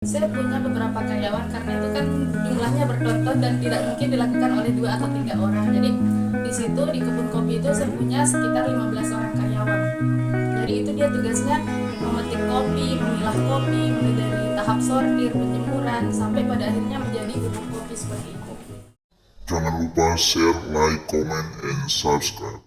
Saya punya beberapa karyawan karena itu kan jumlahnya bertonton dan tidak mungkin dilakukan oleh 2 atau 3 orang. Jadi di situ di kebun kopi itu saya punya sekitar 15 orang karyawan. Jadi itu dia tugasnya memetik kopi, memilah kopi, mulai dari tahap sortir, penjemuran sampai pada akhirnya menjadi bubuk kopi seperti itu. Jangan lupa share, like, comment, and subscribe.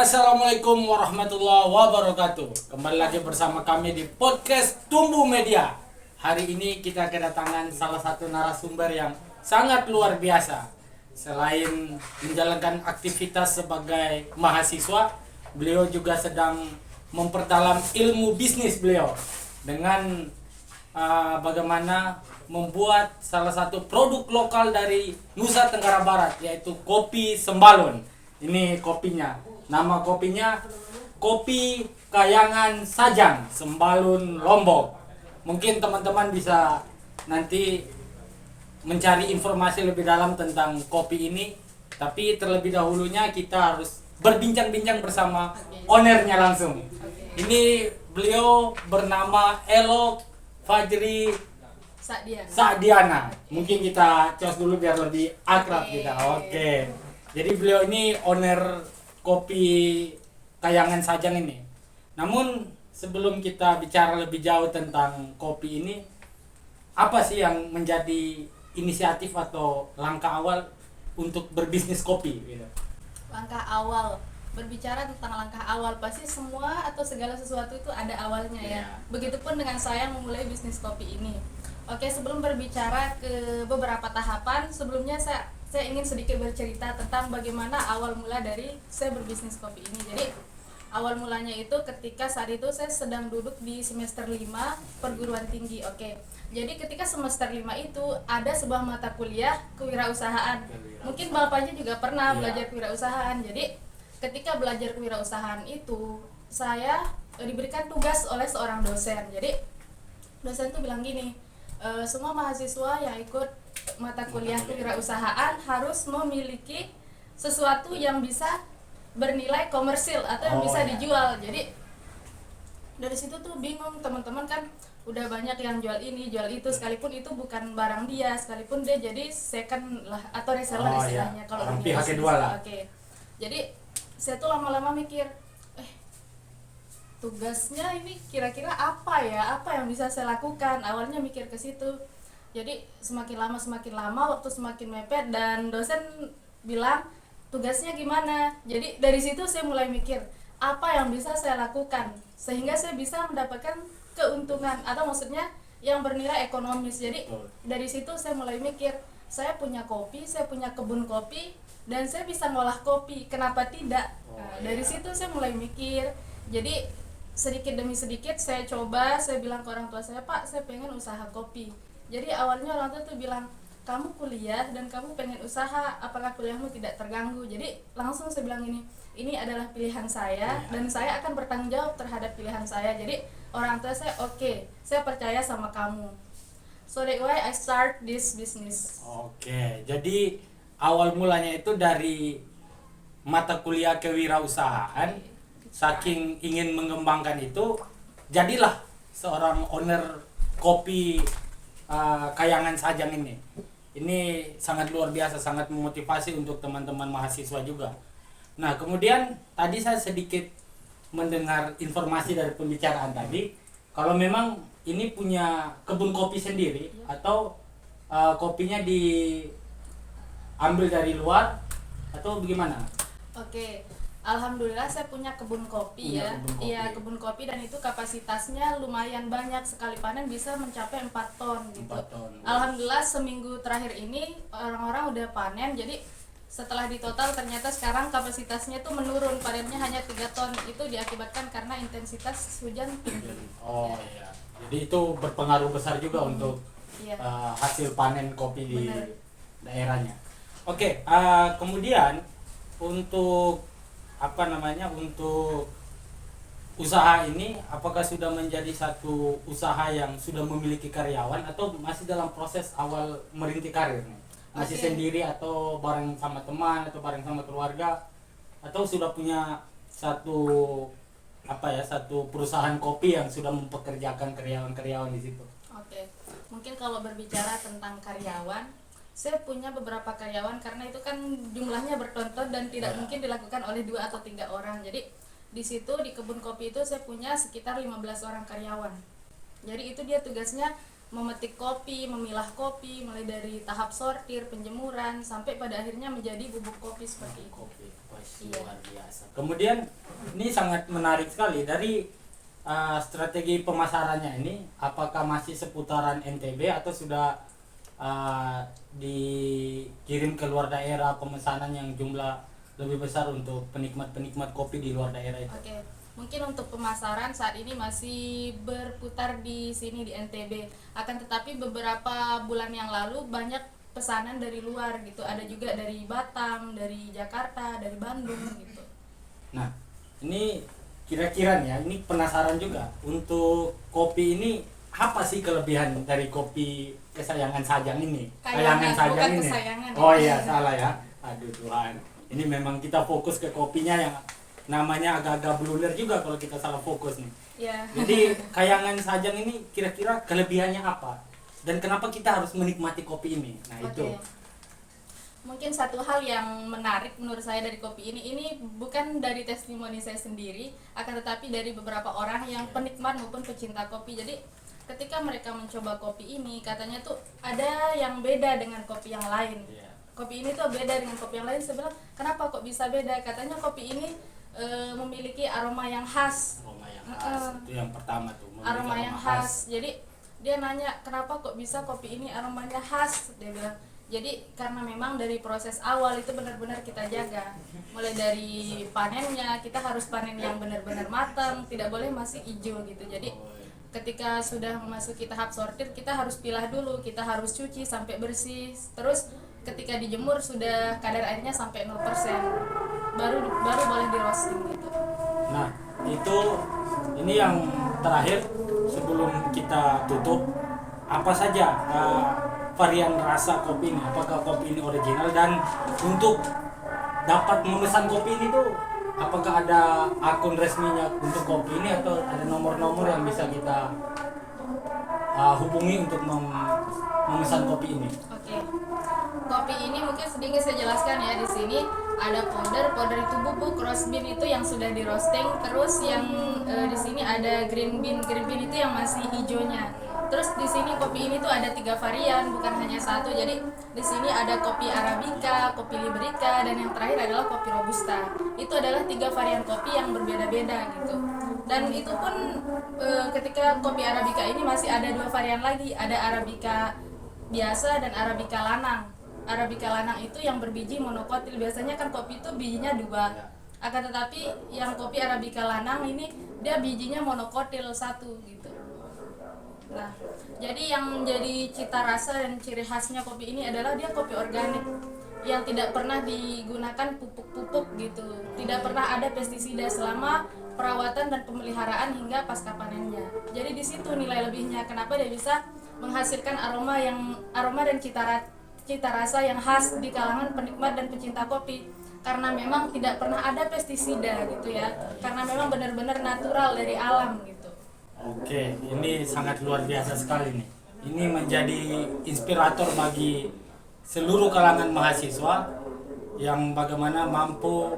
Assalamualaikum warahmatullahi wabarakatuh. Kembali lagi bersama kami di podcast Tumbuh Media. Hari ini kita kedatangan salah satu narasumber yang sangat luar biasa. Selain menjalankan aktivitas sebagai mahasiswa, beliau juga sedang memperdalam ilmu bisnis beliau dengan bagaimana membuat salah satu produk lokal dari Nusa Tenggara Barat, yaitu kopi Sembalun. Ini kopinya. Nama kopinya Kopi Kayangan Sajang Sembalun Lombok. Mungkin teman-teman bisa nanti mencari informasi lebih dalam tentang kopi ini. Tapi terlebih dahulunya kita harus berbincang-bincang bersama ownernya langsung. Ini beliau bernama Elok Fajri Sa'diana. Mungkin kita cos dulu biar lebih akrab kita. Oke. Jadi beliau ini owner Kopi Kayangan Sajang ini. Namun sebelum kita bicara lebih jauh tentang kopi ini, apa sih yang menjadi inisiatif atau langkah awal untuk berbisnis kopi? Gitu? Langkah awal, berbicara tentang langkah awal, pasti semua atau segala sesuatu itu ada awalnya ya. Begitupun dengan saya memulai bisnis kopi ini. Oke, sebelum berbicara ke beberapa tahapan, sebelumnya saya ingin sedikit bercerita tentang bagaimana awal mula dari saya berbisnis kopi ini. Jadi awal mulanya itu ketika saat itu saya sedang duduk di semester 5 perguruan tinggi. Oke. Jadi ketika semester 5 itu ada sebuah mata kuliah kewirausahaan. Mungkin Bapaknya juga pernah belajar kewirausahaan. Jadi ketika belajar kewirausahaan itu saya diberikan tugas oleh seorang dosen. Jadi dosen itu bilang gini, semua mahasiswa yang ikut mata kuliah kewirausahaan harus memiliki sesuatu yang bisa bernilai komersil atau yang bisa dijual. Jadi dari situ tuh bingung, teman-teman kan udah banyak yang jual ini jual itu, sekalipun itu bukan barang dia, sekalipun dia jadi second lah atau reseller istilahnya kalau pihak kedua lah. Oke. Jadi saya tuh lama-lama mikir, tugasnya ini kira-kira apa yang bisa saya lakukan. Awalnya mikir ke situ. Jadi semakin lama waktu semakin mepet dan dosen bilang tugasnya gimana. Jadi dari situ saya mulai mikir apa yang bisa saya lakukan sehingga saya bisa mendapatkan keuntungan atau maksudnya yang bernilai ekonomis. Jadi dari situ saya mulai mikir, saya punya kopi, saya punya kebun kopi dan saya bisa ngolah kopi, kenapa tidak? Dari situ saya mulai mikir. Jadi sedikit demi sedikit saya coba, saya bilang ke orang tua saya, Pak, saya pengen usaha kopi. Jadi awalnya orang tua tuh bilang, kamu kuliah dan kamu pengen usaha, apakah kuliahmu tidak terganggu? Jadi langsung saya bilang ini adalah pilihan saya dan saya akan bertanggung jawab terhadap pilihan saya. Jadi orang tua saya, oke, saya percaya sama kamu. So that's why I start this business. Oke, jadi awal mulanya itu dari mata kuliah kewirausahaan. Saking ingin mengembangkan itu, jadilah seorang owner kopi Kayangan Sajang ini. Ini sangat luar biasa, sangat memotivasi untuk teman-teman mahasiswa juga. Nah, kemudian tadi saya sedikit mendengar informasi dari pembicaraan tadi, kalau memang ini punya kebun kopi sendiri atau kopinya diambil dari luar atau bagaimana? Oke. Alhamdulillah saya punya kebun kopi. Iya, kebun kopi dan itu kapasitasnya lumayan banyak, sekali panen bisa mencapai 4 ton gitu. 4 ton. Alhamdulillah seminggu terakhir ini orang-orang udah panen. Jadi setelah ditotal ternyata sekarang kapasitasnya tuh menurun, panennya hanya 3 ton. Itu diakibatkan karena intensitas hujan tinggi. Iya. Jadi itu berpengaruh besar juga untuk hasil panen kopi di daerahnya. Oke, kemudian untuk untuk usaha ini, apakah sudah menjadi satu usaha yang sudah memiliki karyawan atau masih dalam proses awal merintis karir? Masih sendiri atau bareng sama teman atau bareng sama keluarga? atau sudah punya satu perusahaan kopi yang sudah mempekerjakan karyawan-karyawan di situ? Oke, mungkin kalau berbicara tentang karyawan, saya punya beberapa karyawan karena itu kan jumlahnya bertonton dan tidak mungkin dilakukan oleh 2 atau 3 orang. Jadi di situ di kebun kopi itu saya punya sekitar 15 orang karyawan. Jadi itu dia tugasnya memetik kopi, memilah kopi, mulai dari tahap sortir, penjemuran, sampai pada akhirnya menjadi bubuk kopi seperti itu. Kopi, wah, Iya. luar biasa. Kemudian ini sangat menarik sekali dari strategi pemasarannya ini. Apakah masih seputaran NTB atau sudah dikirim ke luar daerah pemesanan yang jumlah lebih besar untuk penikmat-penikmat kopi di luar daerah itu? Oke, mungkin untuk pemasaran saat ini masih berputar di sini di NTB. Akan tetapi beberapa bulan yang lalu banyak pesanan dari luar gitu. Ada juga dari Batam, dari Jakarta, dari Bandung gitu. Nah, ini kira-kira nih ya, ini penasaran juga. Untuk kopi ini apa sih kelebihan dari kopi kesayangan Sajang ini? Kayangan, Sajang bukan ini. kesayangan. Oh iya, salah ya. Aduh Tuhan. Ini memang kita fokus ke kopinya yang namanya agak-agak blunder juga kalau kita salah fokus nih. Ya. Jadi kayangan Sajang ini kira-kira kelebihannya apa? Dan kenapa kita harus menikmati kopi ini? Nah, itu. Oke. Mungkin satu hal yang menarik menurut saya dari kopi ini bukan dari testimoni saya sendiri, akan tetapi dari beberapa orang yang penikmat maupun pecinta kopi. Jadi ketika mereka mencoba kopi ini, katanya tuh ada yang beda dengan kopi yang lain. Iya. Kopi ini tuh beda dengan kopi yang lain. Saya bilang, kenapa kok bisa beda? Katanya kopi ini memiliki aroma yang khas. Aroma yang khas. Itu yang pertama tuh. memiliki Aroma yang khas. Jadi dia nanya, kenapa kok bisa kopi ini aromanya khas? Dia bilang, jadi karena memang dari proses awal itu benar-benar kita jaga. Mulai dari panennya, kita harus panen yang benar-benar matang, tidak boleh masih hijau gitu. Jadi ketika sudah memasuki tahap sortir, kita harus pilah dulu, kita harus cuci sampai bersih. Terus ketika dijemur sudah kadar airnya sampai 0%. Baru boleh di roasting gitu. Nah, ini yang terakhir sebelum kita tutup, apa saja varian rasa kopi ini? Apakah kopi ini original, dan untuk dapat memesan kopi ini tuh apakah ada akun resminya untuk kopi ini atau ada nomor-nomor yang bisa kita hubungi untuk memesan kopi ini? Oke. Kopi ini mungkin sedikit saya jelaskan ya. Di sini ada powder itu bubuk, roast bean itu yang sudah di roasting, terus yang di sini ada green bean itu yang masih hijaunya. Terus di sini kopi ini tuh ada 3 varian, bukan hanya satu. Jadi di sini ada kopi arabica, kopi liberica, dan yang terakhir adalah kopi robusta. Itu adalah 3 varian kopi yang berbeda-beda gitu. Dan itu pun ketika kopi arabica ini masih ada 2 varian lagi, ada arabica biasa dan arabica lanang. Arabica lanang itu yang berbiji monokotil. Biasanya kan kopi itu bijinya 2. Akan tetapi yang kopi arabica lanang ini dia bijinya monokotil 1 gitu. Nah, jadi yang menjadi cita rasa dan ciri khasnya kopi ini adalah dia kopi organik yang tidak pernah digunakan pupuk-pupuk gitu. Tidak pernah ada pestisida selama perawatan dan pemeliharaan hingga pasca panennya. Jadi di situ nilai lebihnya, kenapa dia bisa menghasilkan aroma dan cita rasa yang khas di kalangan penikmat dan pecinta kopi. Karena memang tidak pernah ada pestisida gitu ya. Karena memang benar-benar natural dari alam gitu. Oke, ini sangat luar biasa sekali nih. Ini menjadi inspirator bagi seluruh kalangan mahasiswa yang bagaimana mampu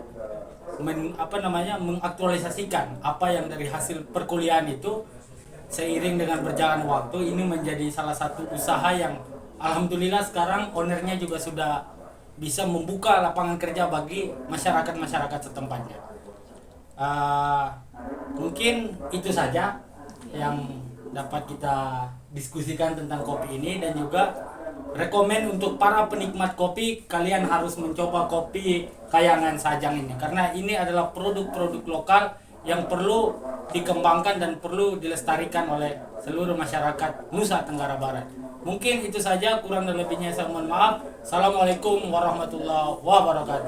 mengaktualisasikan apa yang dari hasil perkuliahan itu seiring dengan berjalan waktu. Ini menjadi salah satu usaha yang alhamdulillah sekarang ownernya juga sudah bisa membuka lapangan kerja bagi masyarakat setempatnya. Mungkin itu saja yang dapat kita diskusikan tentang kopi ini, dan juga rekomen untuk para penikmat kopi, kalian harus mencoba kopi kayangan Sajang ini karena ini adalah produk-produk lokal yang perlu dikembangkan dan perlu dilestarikan oleh seluruh masyarakat Nusa Tenggara Barat. Mungkin itu saja, kurang dan lebihnya saya mohon maaf. Assalamualaikum warahmatullahi wabarakatuh.